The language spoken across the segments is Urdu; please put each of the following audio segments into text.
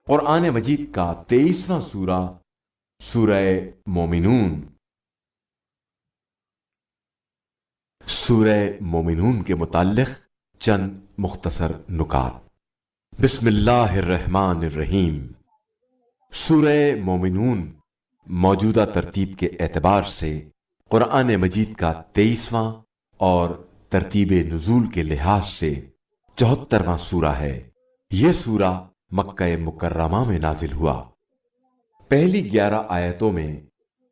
قرآن مجید کا 23واں سورہ سورہ مومنون۔ سورہ مومنون کے متعلق چند مختصر نکات۔ بسم اللہ الرحمن الرحیم۔ سورہ مومنون موجودہ ترتیب کے اعتبار سے قرآن مجید کا 23واں اور ترتیب نزول کے لحاظ سے 74واں سورہ ہے۔ یہ سورہ مکہ مکرمہ میں نازل ہوا۔ پہلی 11 آیتوں میں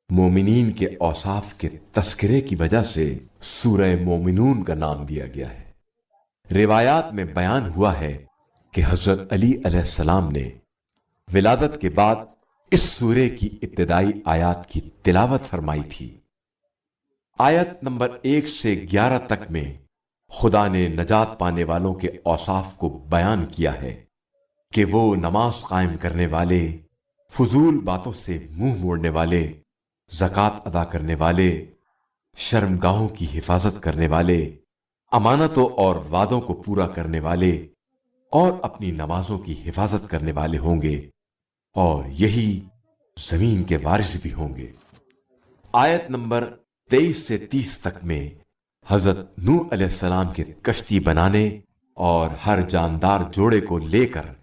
مومنین کے اوصاف کے تذکرے کی وجہ سے سورہ مومنون کا نام دیا گیا ہے۔ روایات میں بیان ہوا ہے کہ حضرت علی علیہ السلام نے ولادت کے بعد اس سورے کی ابتدائی آیات کی تلاوت فرمائی تھی۔ آیت نمبر 1 سے 11 تک میں خدا نے نجات پانے والوں کے اوصاف کو بیان کیا ہے کہ وہ نماز قائم کرنے والے، فضول باتوں سے منہ موڑنے والے، زکوٰۃ ادا کرنے والے، شرمگاہوں کی حفاظت کرنے والے، امانتوں اور وعدوں کو پورا کرنے والے اور اپنی نمازوں کی حفاظت کرنے والے ہوں گے، اور یہی زمین کے وارث بھی ہوں گے۔ آیت نمبر 23 سے 30 تک میں حضرت نوح علیہ السلام کے کشتی بنانے اور ہر جاندار جوڑے کو لے کر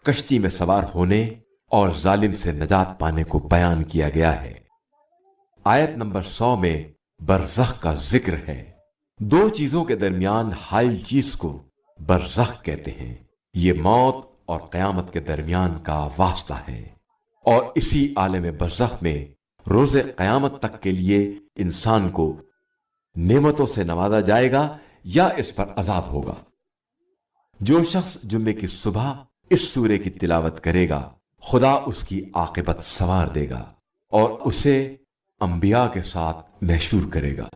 کشتی میں سوار ہونے اور ظالم سے نجات پانے کو بیان کیا گیا ہے۔ آیت نمبر 100 میں برزخ کا ذکر ہے۔ دو چیزوں کے درمیان حائل چیز کو برزخ کہتے ہیں۔ یہ موت اور قیامت کے درمیان کا واسطہ ہے، اور اسی عالم برزخ میں روز قیامت تک کے لیے انسان کو نعمتوں سے نوازا جائے گا یا اس پر عذاب ہوگا۔ جو شخص جمعے کی صبح اس سورے کی تلاوت کرے گا، خدا اس کی عاقبت سنوار دے گا اور اسے انبیاء کے ساتھ محشور کرے گا۔